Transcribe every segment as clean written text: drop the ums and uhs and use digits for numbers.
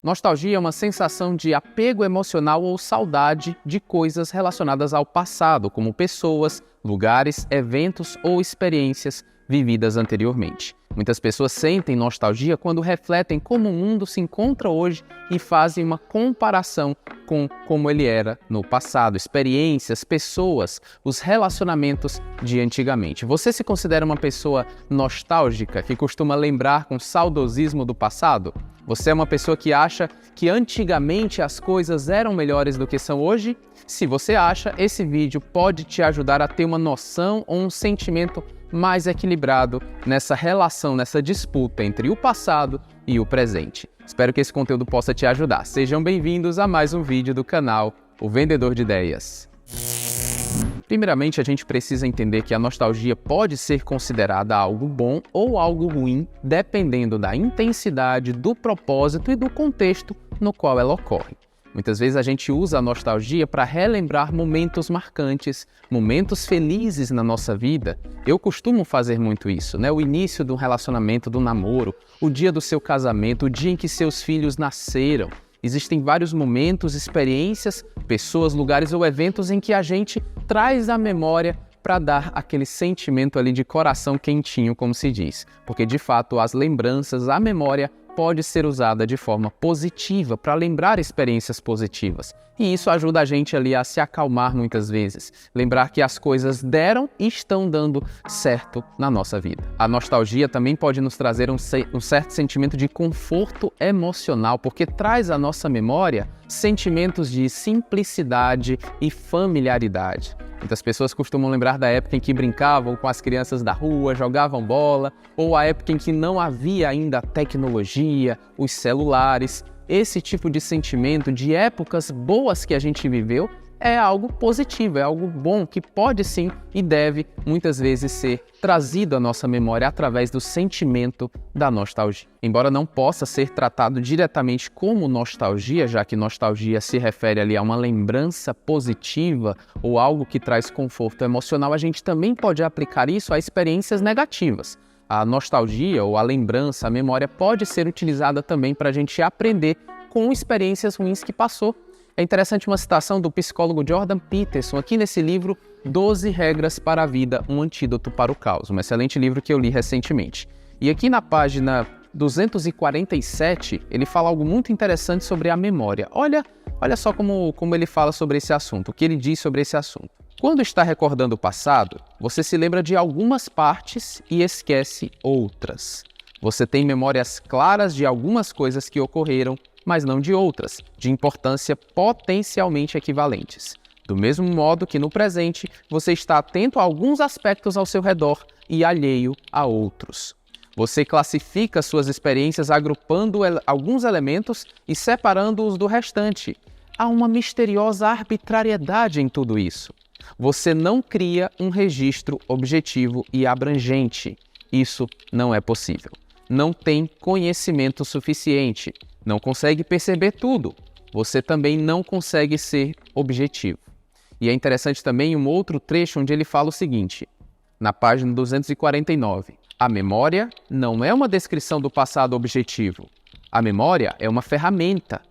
Nostalgia é uma sensação de apego emocional ou saudade de coisas relacionadas ao passado, como pessoas, lugares, eventos ou experiências vividas anteriormente. Muitas pessoas sentem nostalgia quando refletem como o mundo se encontra hoje e fazem uma comparação com como ele era no passado, experiências, pessoas, os relacionamentos de antigamente. Você se considera uma pessoa nostálgica que costuma lembrar com saudosismo do passado? Você é uma pessoa que acha que antigamente as coisas eram melhores do que são hoje? Se você acha, esse vídeo pode te ajudar a ter uma noção ou um sentimento mais equilibrado nessa relação, nessa disputa entre o passado e o presente. Espero que esse conteúdo possa te ajudar. Sejam bem-vindos a mais um vídeo do canal O Vendedor de Ideias. Primeiramente, a gente precisa entender que a nostalgia pode ser considerada algo bom ou algo ruim, dependendo da intensidade, do propósito e do contexto no qual ela ocorre. Muitas vezes a gente usa a nostalgia para relembrar momentos marcantes, momentos felizes na nossa vida. Eu costumo fazer muito isso, né? O início do relacionamento, do namoro, o dia do seu casamento, o dia em que seus filhos nasceram. Existem vários momentos, experiências, pessoas, lugares ou eventos em que a gente traz à memória para dar aquele sentimento ali de coração quentinho, como se diz. Porque, de fato, as lembranças, a memória pode ser usada de forma positiva para lembrar experiências positivas. E isso ajuda a gente ali a se acalmar muitas vezes. Lembrar que as coisas deram e estão dando certo na nossa vida. A nostalgia também pode nos trazer um certo sentimento de conforto emocional, porque traz à nossa memória sentimentos de simplicidade e familiaridade. Muitas pessoas costumam lembrar da época em que brincavam com as crianças da rua, jogavam bola, ou a época em que não havia ainda a tecnologia, os celulares. Esse tipo de sentimento de épocas boas que a gente viveu é algo positivo, é algo bom que pode sim e deve muitas vezes ser trazido à nossa memória através do sentimento da nostalgia. Embora não possa ser tratado diretamente como nostalgia, já que nostalgia se refere ali a uma lembrança positiva ou algo que traz conforto emocional, a gente também pode aplicar isso a experiências negativas. A nostalgia ou a lembrança, a memória pode ser utilizada também para a gente aprender com experiências ruins que passou. É interessante uma citação do psicólogo Jordan Peterson, aqui nesse livro 12 Regras para a Vida, um Antídoto para o Caos, um excelente livro que eu li recentemente. E aqui na página 247, ele fala algo muito interessante sobre a memória. Olha só como ele fala sobre esse assunto, o que ele diz sobre esse assunto. Quando está recordando o passado, você se lembra de algumas partes e esquece outras. Você tem memórias claras de algumas coisas que ocorreram, mas não de outras, de importância potencialmente equivalentes. Do mesmo modo que no presente, você está atento a alguns aspectos ao seu redor e alheio a outros. Você classifica suas experiências agrupando alguns elementos e separando-os do restante. Há uma misteriosa arbitrariedade em tudo isso. Você não cria um registro objetivo e abrangente. Isso não é possível. Não tem conhecimento suficiente. Não consegue perceber tudo. Você também não consegue ser objetivo. E é interessante também um outro trecho onde ele fala o seguinte, na página 249. A memória não é uma descrição do passado objetivo. A memória é uma ferramenta.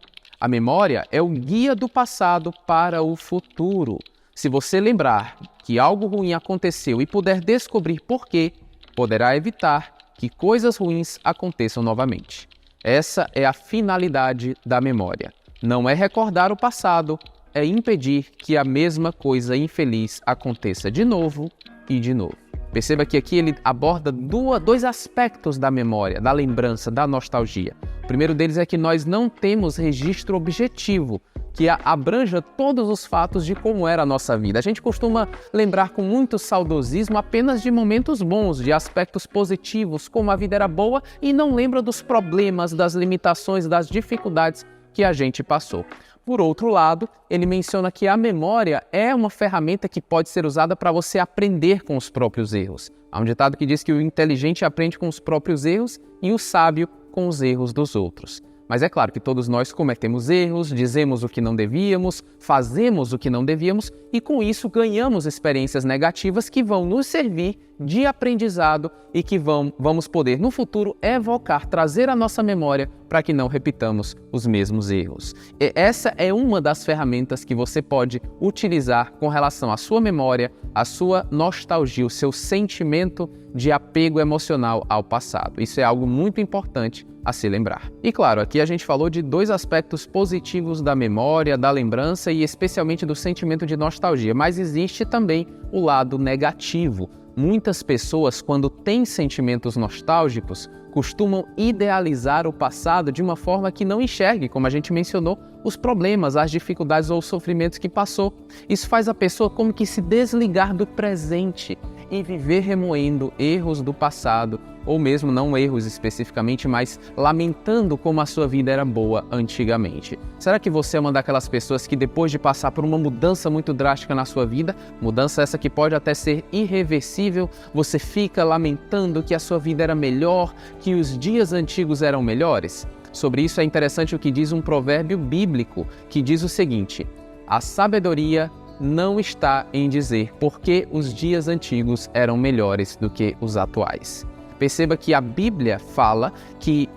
A memória é o guia do passado para o futuro. Se você lembrar que algo ruim aconteceu e puder descobrir por quê, poderá evitar que coisas ruins aconteçam novamente. Essa é a finalidade da memória. Não é recordar o passado, é impedir que a mesma coisa infeliz aconteça de novo e de novo. Perceba que aqui ele aborda dois aspectos da memória, da lembrança, da nostalgia. O primeiro deles é que nós não temos registro objetivo, que abranja todos os fatos de como era a nossa vida. A gente costuma lembrar com muito saudosismo apenas de momentos bons, de aspectos positivos, como a vida era boa, e não lembra dos problemas, das limitações, das dificuldades que a gente passou. Por outro lado, ele menciona que a memória é uma ferramenta que pode ser usada para você aprender com os próprios erros. Há um ditado que diz que o inteligente aprende com os próprios erros e o sábio com os erros dos outros. Mas é claro que todos nós cometemos erros, dizemos o que não devíamos, fazemos o que não devíamos e com isso ganhamos experiências negativas que vão nos servir de aprendizado e que vamos poder, no futuro, evocar, trazer à nossa memória para que não repitamos os mesmos erros. E essa é uma das ferramentas que você pode utilizar com relação à sua memória, à sua nostalgia, o seu sentimento de apego emocional ao passado. Isso é algo muito importante a se lembrar. E claro, aqui a gente falou de dois aspectos positivos da memória, da lembrança e especialmente do sentimento de nostalgia, mas existe também o lado negativo. Muitas pessoas, quando têm sentimentos nostálgicos, costumam idealizar o passado de uma forma que não enxergue, como a gente mencionou, os problemas, as dificuldades ou os sofrimentos que passou. Isso faz a pessoa como que se desligar do presente e viver remoendo erros do passado, ou mesmo não erros especificamente, mas lamentando como a sua vida era boa antigamente. Será que você é uma daquelas pessoas que depois de passar por uma mudança muito drástica na sua vida, mudança essa que pode até ser irreversível, você fica lamentando que a sua vida era melhor, que os dias antigos eram melhores? Sobre isso é interessante o que diz um provérbio bíblico, que diz o seguinte: a sabedoria não está em dizer por que os dias antigos eram melhores do que os atuais. Perceba que a Bíblia fala que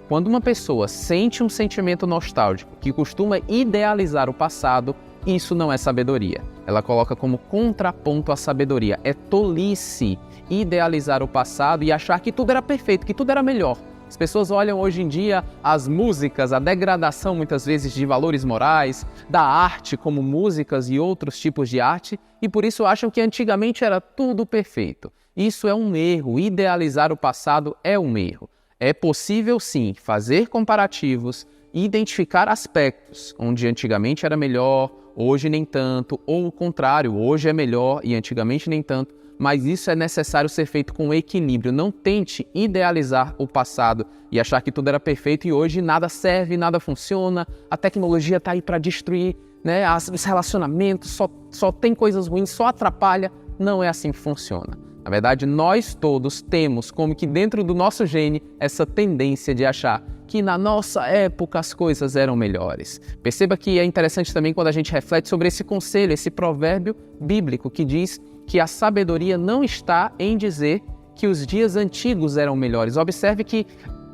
quando uma pessoa sente um sentimento nostálgico, que costuma idealizar o passado, isso não é sabedoria. Ela coloca como contraponto à sabedoria. É tolice idealizar o passado e achar que tudo era perfeito, que tudo era melhor. As pessoas olham hoje em dia as músicas, a degradação muitas vezes de valores morais, da arte como músicas e outros tipos de arte, e por isso acham que antigamente era tudo perfeito. Isso é um erro, idealizar o passado é um erro. É possível sim fazer comparativos e identificar aspectos onde antigamente era melhor, hoje nem tanto, ou o contrário, hoje é melhor e antigamente nem tanto. Mas isso é necessário ser feito com equilíbrio. Não tente idealizar o passado e achar que tudo era perfeito e hoje nada serve, nada funciona, a tecnologia está aí para destruir, né? Os relacionamentos, só tem coisas ruins, só atrapalha. Não é assim que funciona. Na verdade, nós todos temos como que dentro do nosso gene essa tendência de achar que na nossa época as coisas eram melhores. Perceba que é interessante também quando a gente reflete sobre esse conselho, esse provérbio bíblico que diz que a sabedoria não está em dizer que os dias antigos eram melhores. Observe que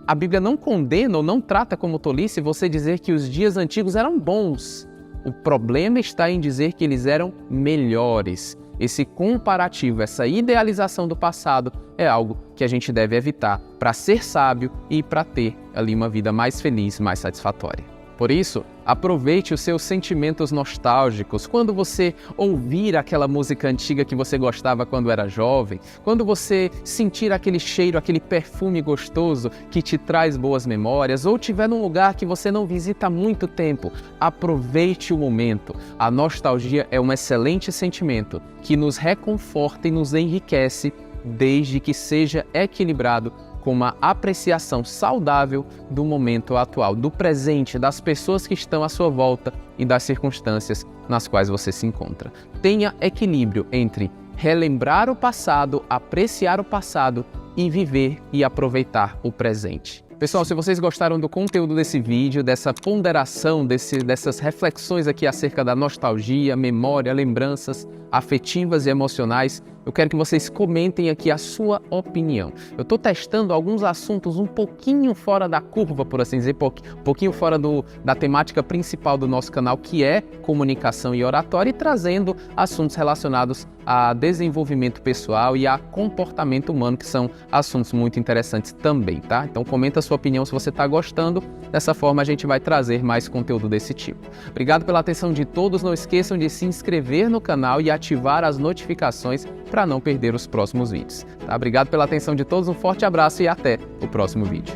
a Bíblia não condena ou não trata como tolice você dizer que os dias antigos eram bons. O problema está em dizer que eles eram melhores. Esse comparativo, essa idealização do passado é algo que a gente deve evitar para ser sábio e para ter ali uma vida mais feliz, mais satisfatória. Por isso, aproveite os seus sentimentos nostálgicos quando você ouvir aquela música antiga que você gostava quando era jovem, quando você sentir aquele cheiro, aquele perfume gostoso que te traz boas memórias, ou estiver num lugar que você não visita há muito tempo. Aproveite o momento. A nostalgia é um excelente sentimento que nos reconforta e nos enriquece, desde que seja equilibrado com uma apreciação saudável do momento atual, do presente, das pessoas que estão à sua volta e das circunstâncias nas quais você se encontra. Tenha equilíbrio entre relembrar o passado, apreciar o passado e viver e aproveitar o presente. Pessoal, se vocês gostaram do conteúdo desse vídeo, dessa ponderação, dessas reflexões aqui acerca da nostalgia, memória, lembranças afetivas e emocionais, eu quero que vocês comentem aqui a sua opinião. Eu estou testando alguns assuntos um pouquinho fora da curva, por assim dizer, um pouquinho fora da temática principal do nosso canal, que é comunicação e oratória, e trazendo assuntos relacionados a desenvolvimento pessoal e a comportamento humano, que são assuntos muito interessantes também, tá? Então comenta a sua opinião se você está gostando. Dessa forma a gente vai trazer mais conteúdo desse tipo. Obrigado pela atenção de todos. Não esqueçam de se inscrever no canal e ativar as notificações para não perder os próximos vídeos. Tá? Obrigado pela atenção de todos, um forte abraço e até o próximo vídeo.